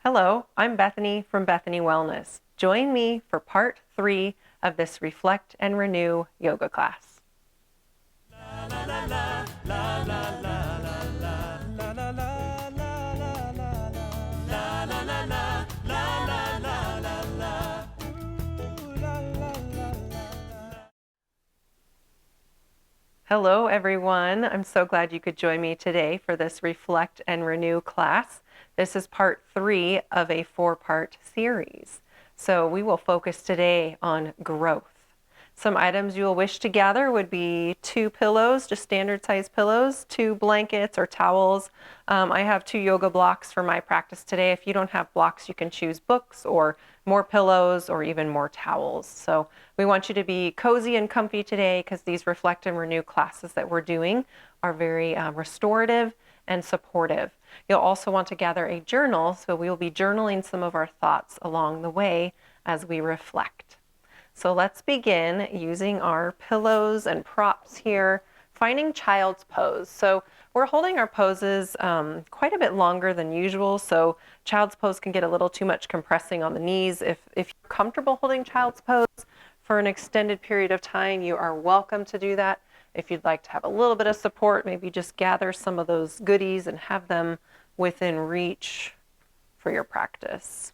Hello, I'm Bethany from Bethany Wellness. Join me for part 3 of this Reflect and Renew yoga class. Hello, everyone. I'm so glad you could join me today for this Reflect and Renew class. This is part 3 of a 4-part series. So we will focus today on growth. Some items you will wish to gather would be 2 pillows, just standard size pillows, 2 blankets or towels. I have 2 yoga blocks for my practice today. If you don't have blocks, you can choose books or more pillows or even more towels. So we want you to be cozy and comfy today because these Reflect and Renew classes that we're doing are very restorative and supportive. You'll also want to gather a journal, so we will be journaling some of our thoughts along the way as we reflect. So let's begin using our pillows and props here, finding child's pose. So we're holding our poses quite a bit longer than usual, so child's pose can get a little too much compressing on the knees. If you're comfortable holding child's pose for an extended period of time, you are welcome to do that. If you'd like to have a little bit of support, maybe just gather some of those goodies and have them within reach for your practice.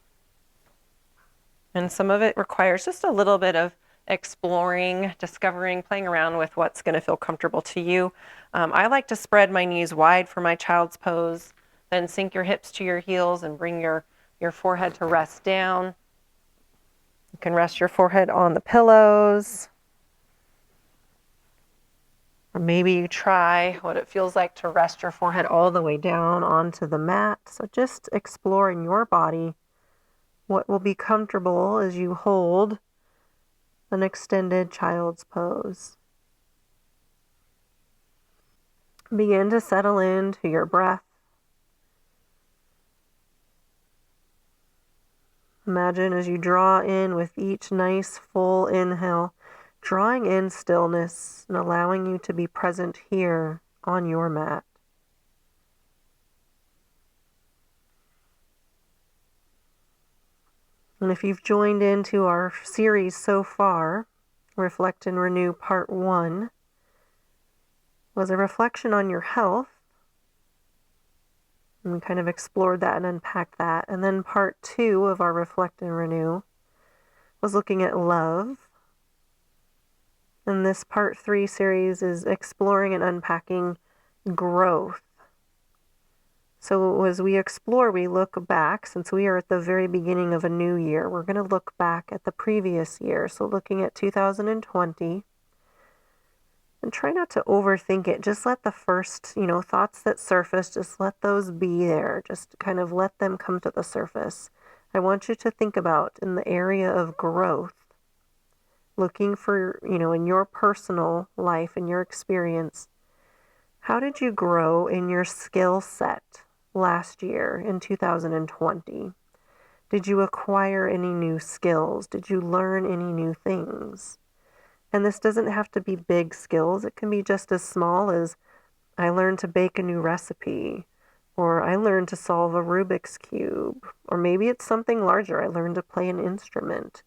And some of it requires just a little bit of exploring, discovering, playing around with what's going to feel comfortable to you. I like to spread my knees wide for my child's pose, then sink your hips to your heels and bring your forehead to rest down. You can rest your forehead on the pillows. Or maybe you try what it feels like to rest your forehead all the way down onto the mat. So just explore in your body what will be comfortable as you hold an extended child's pose. Begin to settle into your breath. Imagine as you draw in with each nice full inhale, drawing in stillness and allowing you to be present here on your mat. And if you've joined into our series so far, Reflect and Renew Part 1 was a reflection on your health. And we kind of explored that and unpacked that. And then Part 2 of our Reflect and Renew was looking at love. And this Part 3 series is exploring and unpacking growth. So as we explore, we look back, since we are at the very beginning of a new year, we're going to look back at the previous year. So looking at 2020, and try not to overthink it. Just let the first, thoughts that surface, just let those be there. Just kind of let them come to the surface. I want you to think about in the area of growth, looking for, in your personal life, in your experience, how did you grow in your skill set last year in 2020? Did you acquire any new skills? Did you learn any new things? And this doesn't have to be big skills. It can be just as small as I learned to bake a new recipe, or I learned to solve a Rubik's Cube, or maybe it's something larger. I learned to play an instrument,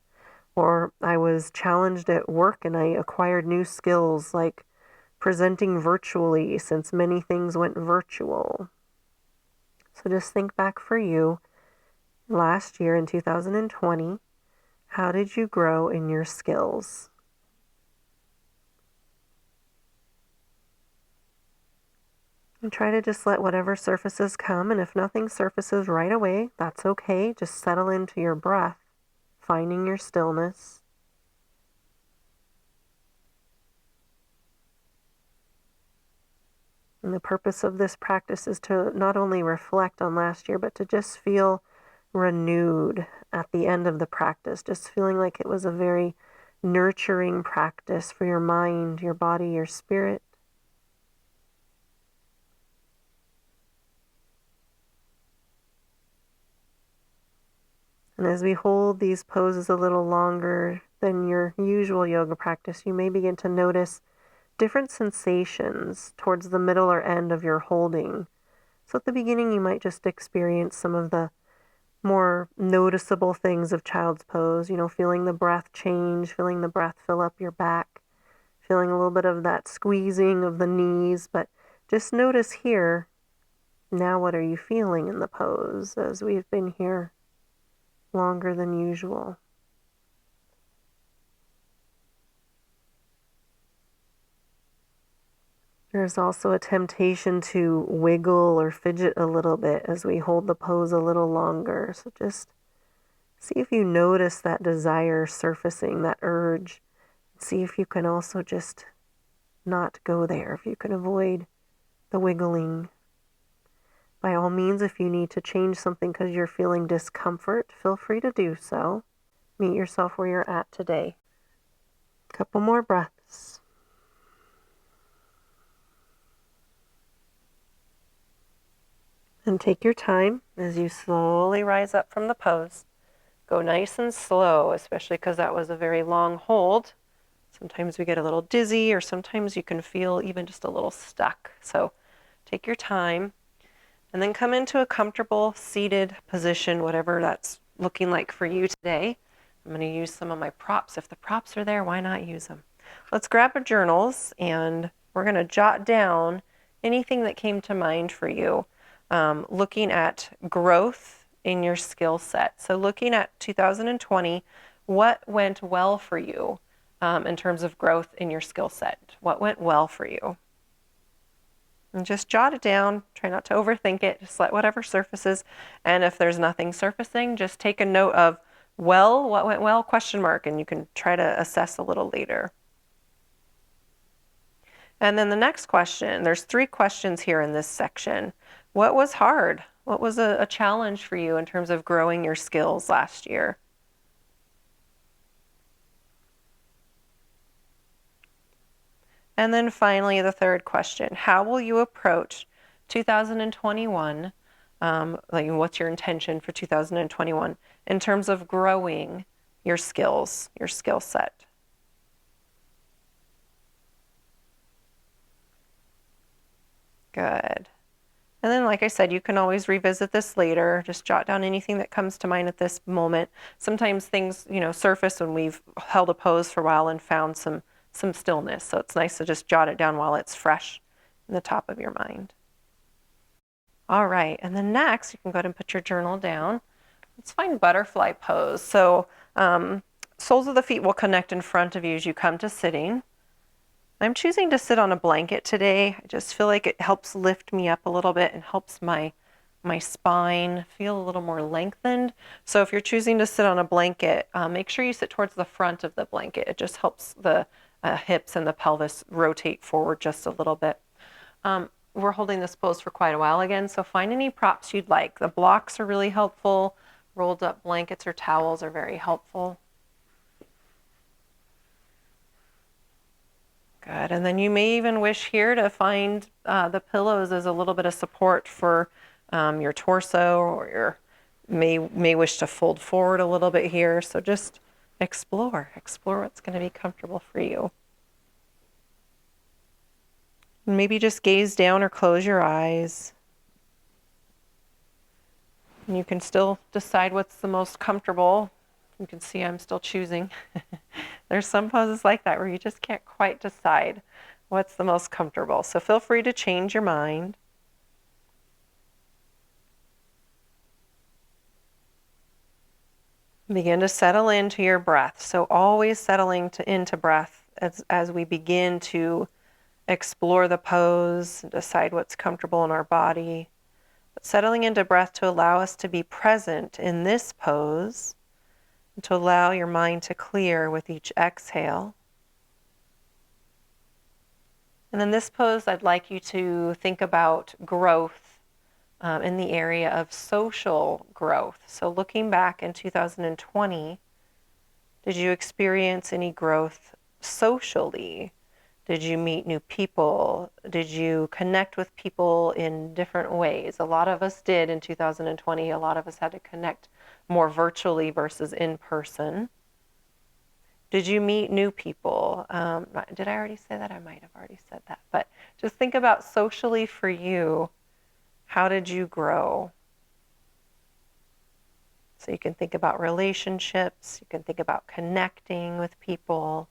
or I was challenged at work and I acquired new skills like presenting virtually since many things went virtual. So just think back for you, last year in 2020, how did you grow in your skills? And try to just let whatever surfaces come, and if nothing surfaces right away, that's okay. Just settle into your breath, finding your stillness. And the purpose of this practice is to not only reflect on last year, but to just feel renewed at the end of the practice, just feeling like it was a very nurturing practice for your mind, your body, your spirit. And as we hold these poses a little longer than your usual yoga practice, you may begin to notice different sensations towards the middle or end of your holding. So at the beginning, you might just experience some of the more noticeable things of child's pose, feeling the breath change, feeling the breath fill up your back, feeling a little bit of that squeezing of the knees, but just notice here, now what are you feeling in the pose as we've been here longer than usual? There's also a temptation to wiggle or fidget a little bit as we hold the pose a little longer. So just see if you notice that desire surfacing, that urge. See if you can also just not go there, if you can avoid the wiggling. By all means, if you need to change something because you're feeling discomfort, feel free to do so. Meet yourself where you're at today. Couple more breaths. And take your time as you slowly rise up from the pose. Go nice and slow, especially because that was a very long hold. Sometimes we get a little dizzy, or sometimes you can feel even just a little stuck. So take your time and then come into a comfortable seated position, whatever that's looking like for you today. I'm going to use some of my props. If the props are there, why not use them? Let's grab our journals and we're going to jot down anything that came to mind for you, looking at growth in your skill set. So looking at 2020, what went well for you in terms of growth in your skill set? What went well for you? And just jot it down. Try not to overthink it. Just let whatever surfaces. And if there's nothing surfacing, just take a note of, well, what went well, question mark, and you can try to assess a little later. And then the next question, there's 3 questions here in this section. What was hard? What was a challenge for you in terms of growing your skills last year? And then finally, the third question, how will you approach 2021? What's your intention for 2021 in terms of growing your skills, your skill set? Good. And then, like I said, you can always revisit this later. Just jot down anything that comes to mind at this moment. Sometimes things, surface when we've held a pose for a while and found some stillness. So it's nice to just jot it down while it's fresh in the top of your mind. All right, and then next, you can go ahead and put your journal down. Let's find butterfly pose. So soles of the feet will connect in front of you as you come to sitting. I'm choosing to sit on a blanket today. I just feel like it helps lift me up a little bit and helps my spine feel a little more lengthened. So if you're choosing to sit on a blanket, make sure you sit towards the front of the blanket. It just helps the hips and the pelvis rotate forward just a little bit. We're holding this pose for quite a while again, so find any props you'd like. The blocks are really helpful. Rolled up blankets or towels are very helpful. Good, and then you may even wish here to find the pillows as a little bit of support for your torso, or your may wish to fold forward a little bit here. So just explore what's going to be comfortable for you. And maybe just gaze down or close your eyes. And you can still decide what's the most comfortable. You can see I'm still choosing. There's some poses like that where you just can't quite decide what's the most comfortable. So feel free to change your mind. Begin to settle into your breath. So always settling into breath as we begin to explore the pose and decide what's comfortable in our body. But settling into breath to allow us to be present in this pose, and to allow your mind to clear with each exhale. And in this pose, I'd like you to think about growth in the area of social growth. So looking back in 2020, did you experience any growth socially? Did you meet new people? Did you connect with people in different ways? A lot of us did in 2020. A lot of us had to connect more virtually versus in person. Did you meet new people? Did I already say that? I might have already said that. But just think about socially for you. How did you grow? So you can think about relationships, you can think about connecting with people.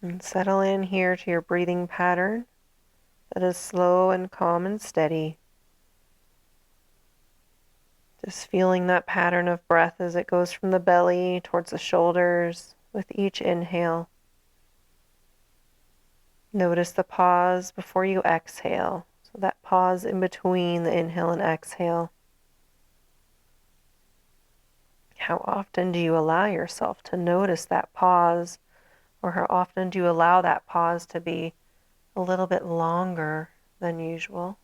And settle in here to your breathing pattern that is slow and calm and steady. Just feeling that pattern of breath as it goes from the belly towards the shoulders with each inhale. Notice the pause before you exhale. So that pause in between the inhale and exhale. How often do you allow yourself to notice that pause? Or how often do you allow that pause to be a little bit longer than usual?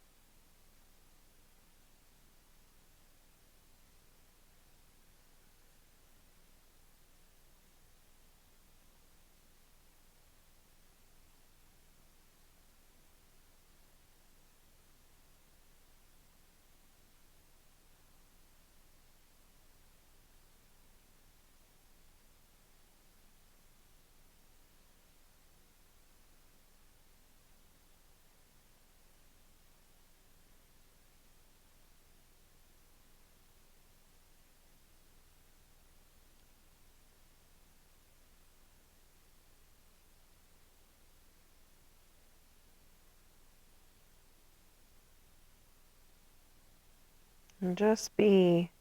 And just be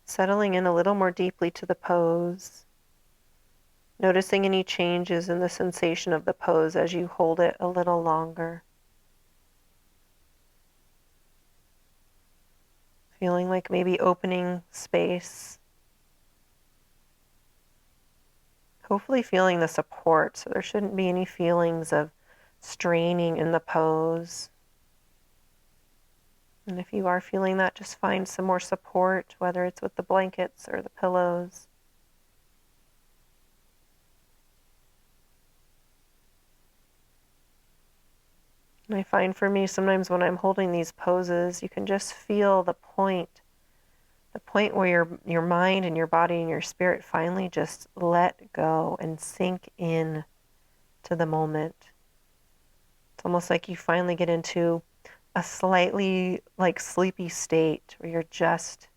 settling in a little more deeply to the pose. Noticing any changes in the sensation of the pose as you hold it a little longer. Feeling like maybe opening space. Hopefully feeling the support, so there shouldn't be any feelings of straining in the pose. And if you are feeling that, just find some more support, whether it's with the blankets or the pillows. And I find for me, sometimes when I'm holding these poses, you can just feel the point where your mind and your body and your spirit finally just let go and sink in to the moment. It's almost like you finally get into a slightly like sleepy state where you're just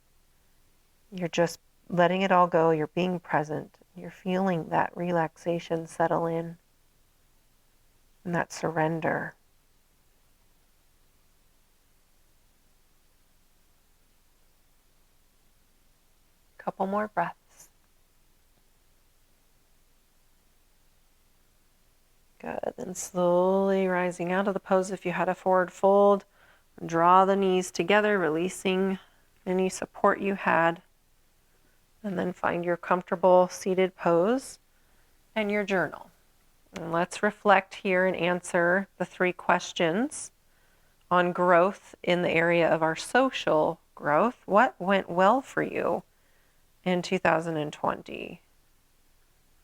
letting it all go, you're being present, you're feeling that relaxation settle in and that surrender. Couple more breaths. Good. Then slowly rising out of the pose. If you had a forward fold, draw the knees together, releasing any support you had. And then find your comfortable seated pose and your journal. And let's reflect here and answer the 3 questions on growth in the area of our social growth. What went well for you in 2020?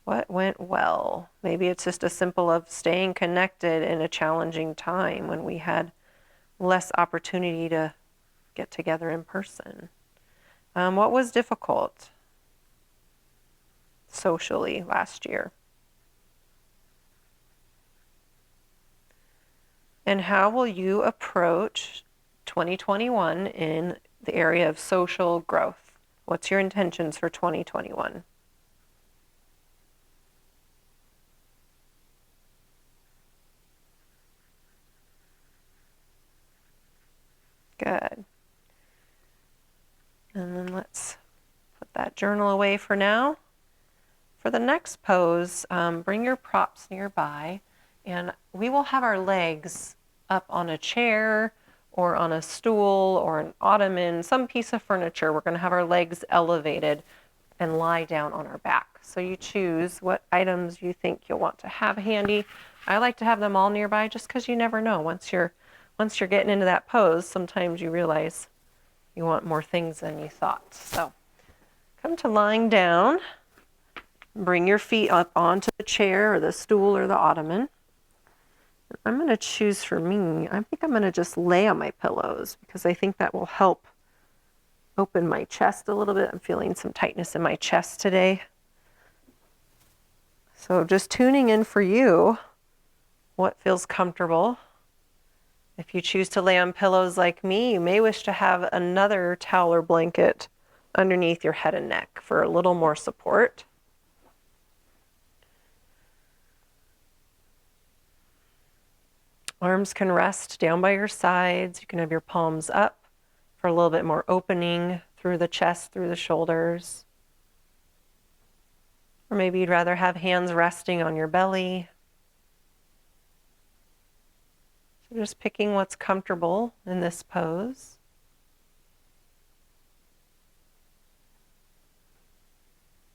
What went well? Maybe it's just as simple of staying connected in a challenging time when we had less opportunity to get together in person. What was difficult socially last year? And how will you approach 2021 in the area of social growth? What's your intentions for 2021? Good. And then let's put that journal away for now. For the next pose, bring your props nearby, and we will have our legs up on a chair or on a stool or an ottoman, some piece of furniture. We're going to have our legs elevated and lie down on our back. So you choose what items you think you'll want to have handy. I like to have them all nearby just because you never know. Once you're getting into that pose, sometimes you realize you want more things than you thought. So Come to lying down. Bring your feet up onto the chair or the stool or the ottoman. I'm going to choose for me, I think I'm going to just lay on my pillows because I think that will help open my chest a little bit. I'm feeling some tightness in my chest today. So just tuning in for you, what feels comfortable. If you choose to lay on pillows like me, you may wish to have another towel or blanket underneath your head and neck for a little more support. Arms can rest down by your sides. You can have your palms up for a little bit more opening through the chest, through the shoulders. Or maybe you'd rather have hands resting on your belly. So just picking what's comfortable in this pose.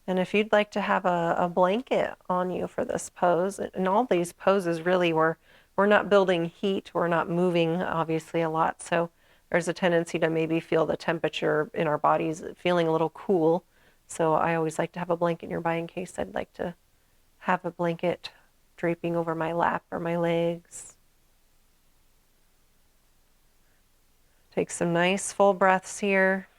And if you'd like to have a blanket on you for this pose, and all these poses really we're not building heat, we're not moving obviously a lot, so there's a tendency to maybe feel the temperature in our bodies feeling a little cool. So I always like to have a blanket nearby in case I'd like to have a blanket draping over my lap or my legs. Take some nice full breaths here.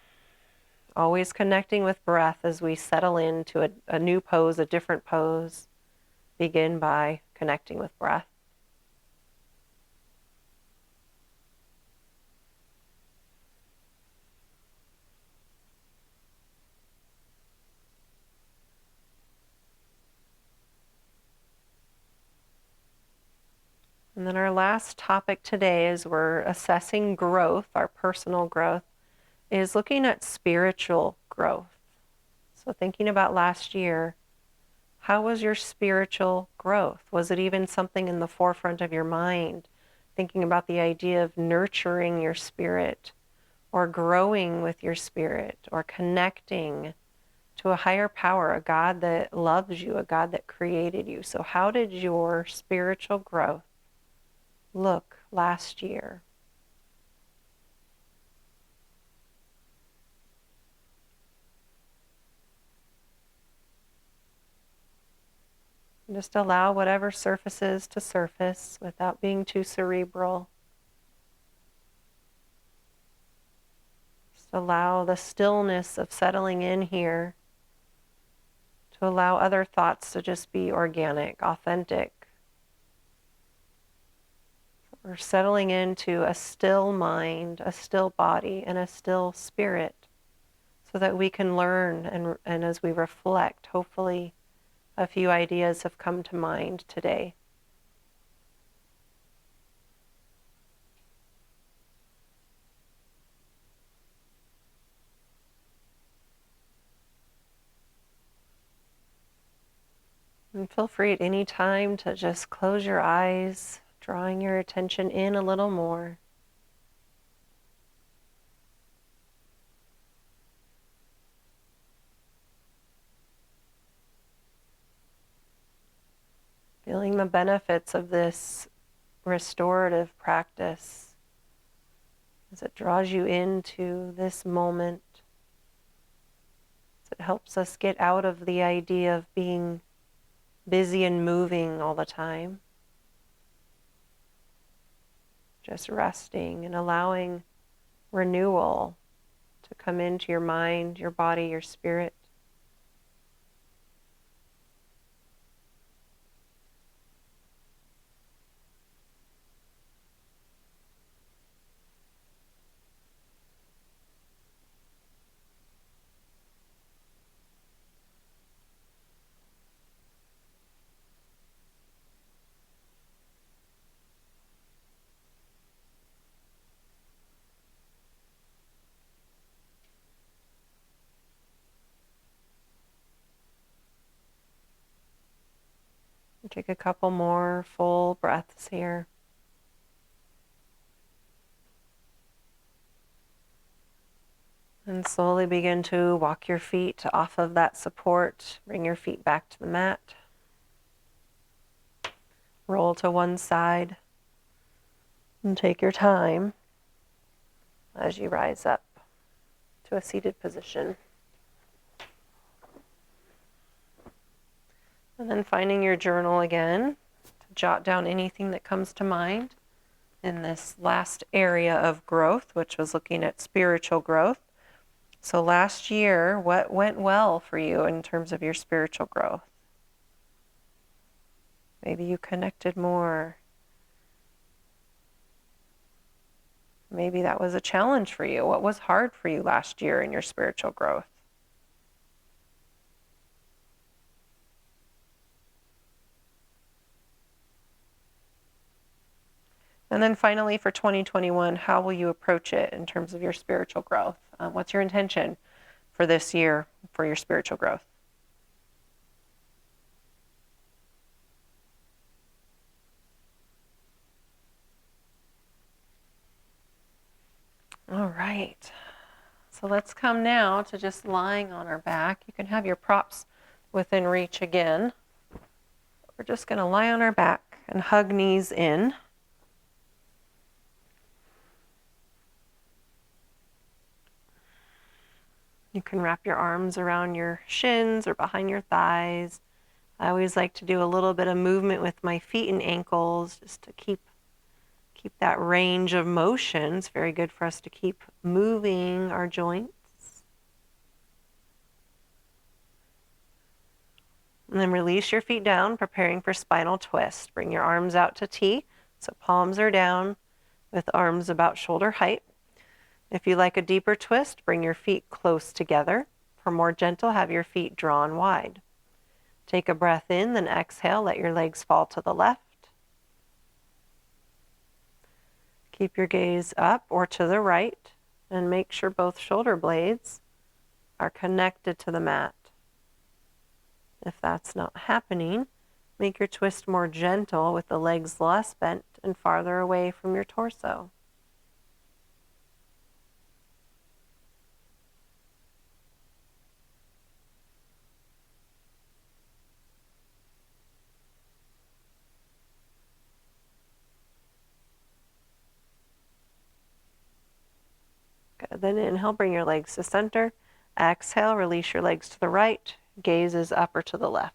Always connecting with breath as we settle into a new pose, a different pose. Begin by connecting with breath. And then our last topic today, as we're assessing growth, our personal growth, is looking at spiritual growth. So thinking about last year, how was your spiritual growth? Was it even something in the forefront of your mind? Thinking about the idea of nurturing your spirit or growing with your spirit or connecting to a higher power, a God that loves you, a God that created you. So how did your spiritual growth look last year? Just allow whatever surfaces to surface without being too cerebral. Just allow the stillness of settling in here to allow other thoughts to just be organic, authentic. We're settling into a still mind, a still body, and a still spirit so that we can learn and as we reflect, hopefully a few ideas have come to mind today. And feel free at any time to just close your eyes, drawing your attention in a little more. Feeling the benefits of this restorative practice as it draws you into this moment. As it helps us get out of the idea of being busy and moving all the time. Just resting and allowing renewal to come into your mind, your body, your spirit. Take a couple more full breaths here. And slowly begin to walk your feet off of that support. Bring your feet back to the mat. Roll to one side. And take your time as you rise up to a seated position. And then finding your journal again to jot down anything that comes to mind in this last area of growth, which was looking at spiritual growth. So last year, what went well for you in terms of your spiritual growth? Maybe you connected more. Maybe that was a challenge for you. What was hard for you last year in your spiritual growth? And then finally, for 2021, how will you approach it in terms of your spiritual growth? What's your intention for this year for your spiritual growth? All right. So let's come now to just lying on our back. You can have your props within reach again. We're just going to lie on our back and hug knees in. You can wrap your arms around your shins or behind your thighs. I always like to do a little bit of movement with my feet and ankles just to keep that range of motion. It's very good for us to keep moving our joints. And then release your feet down, preparing for spinal twist. Bring your arms out to T, so palms are down with arms about shoulder height. If you like a deeper twist, bring your feet close together. For more gentle, have your feet drawn wide. Take a breath in, then exhale, let your legs fall to the left. Keep your gaze up or to the right, and make sure both shoulder blades are connected to the mat. If that's not happening, make your twist more gentle with the legs less bent and farther away from your torso. Good. Then inhale, bring your legs to center. Exhale, release your legs to the right. Gaze is up or to the left.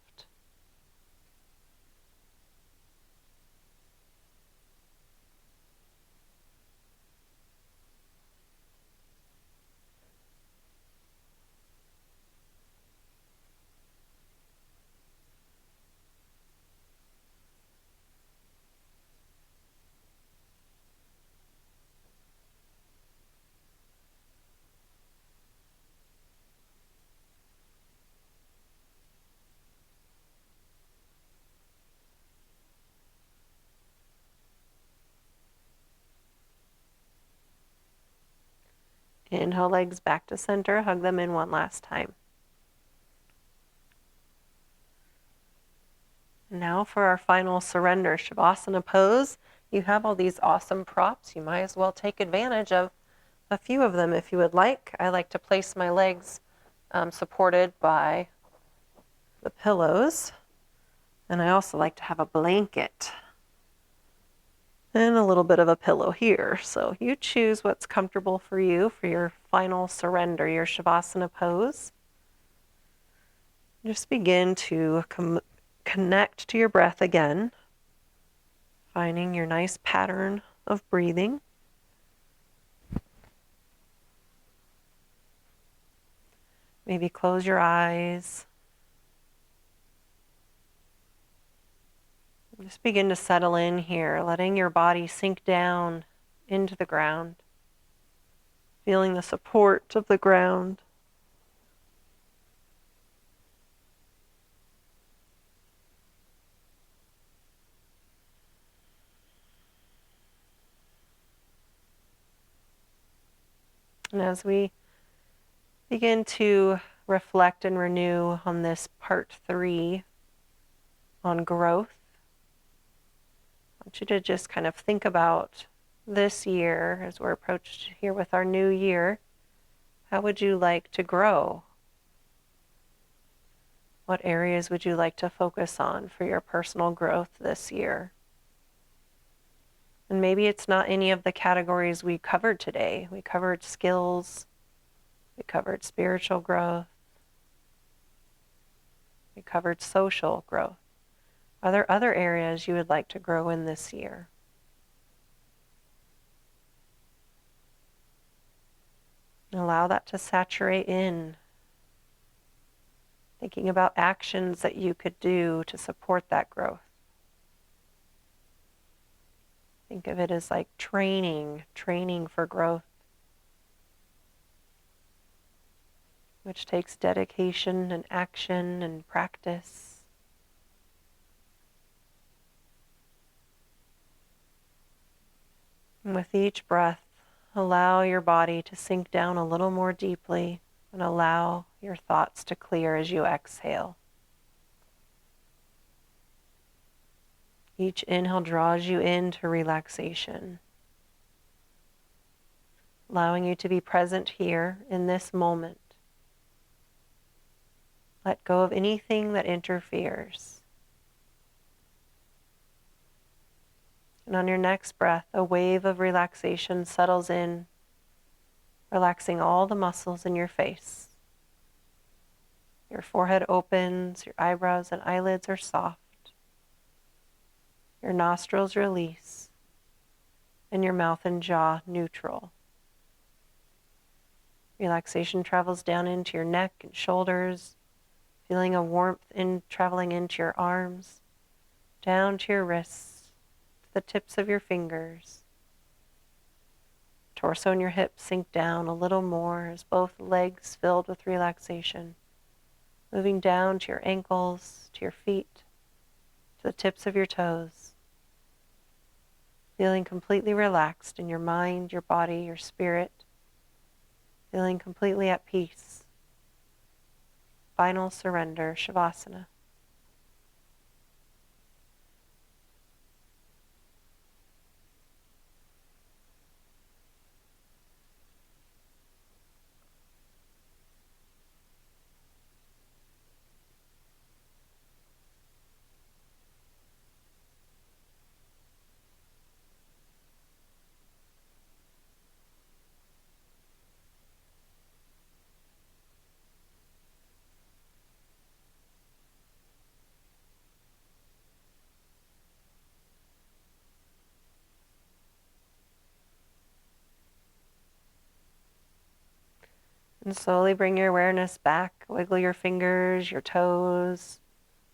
Inhale, legs back to center. Hug them in one last time. Now for our final surrender, Shavasana pose. You have all these awesome props. You might as well take advantage of a few of them if you would like. I like to place my legs supported by the pillows. And I also like to have a blanket and a little bit of a pillow here. So you choose what's comfortable for you for your final surrender, your Shavasana pose. Just begin to connect to your breath again, finding your nice pattern of breathing. Maybe close your eyes. Just begin to settle in here, letting your body sink down into the ground, feeling the support of the ground. And as we begin to reflect and renew on this part 3 on growth, I want you to just kind of think about this year as we're approached here with our new year. How would you like to grow? What areas would you like to focus on for your personal growth this year? And maybe it's not any of the categories we covered today. We covered skills, we covered spiritual growth, We covered social growth. Are there other areas you would like to grow in this year? Allow that to saturate in. Thinking about actions that you could do to support that growth. Think of it as like training for growth, which takes dedication and action and practice. And with each breath, allow your body to sink down a little more deeply and allow your thoughts to clear as you exhale. Each inhale draws you into relaxation, allowing you to be present here in this moment. Let go of anything that interferes. And on your next breath, a wave of relaxation settles in, relaxing all the muscles in your face. Your forehead opens, your eyebrows and eyelids are soft. Your nostrils release, and your mouth and jaw neutral. Relaxation travels down into your neck and shoulders, feeling a warmth traveling into your arms, down to your wrists, to the tips of your fingers. Torso and your hips sink down a little more as both legs filled with relaxation, moving down to your ankles, to your feet, to the tips of your toes. Feeling completely relaxed in your mind, your body, your spirit. Feeling completely at peace. Final surrender, Shavasana. And slowly bring your awareness back. Wiggle your fingers, your toes,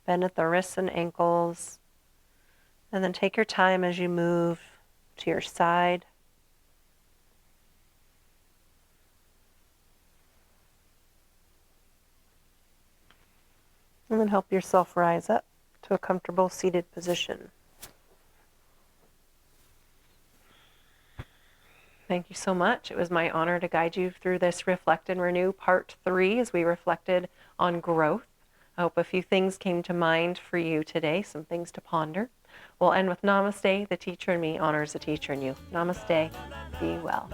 bend at the wrists and ankles. And then take your time as you move to your side. And then help yourself rise up to a comfortable seated position. Thank you so much. It was my honor to guide you through this Reflect and Renew Part 3 as we reflected on growth. I hope a few things came to mind for you today, some things to ponder. We'll end with Namaste. The teacher in me honors the teacher in you. Namaste. Be well.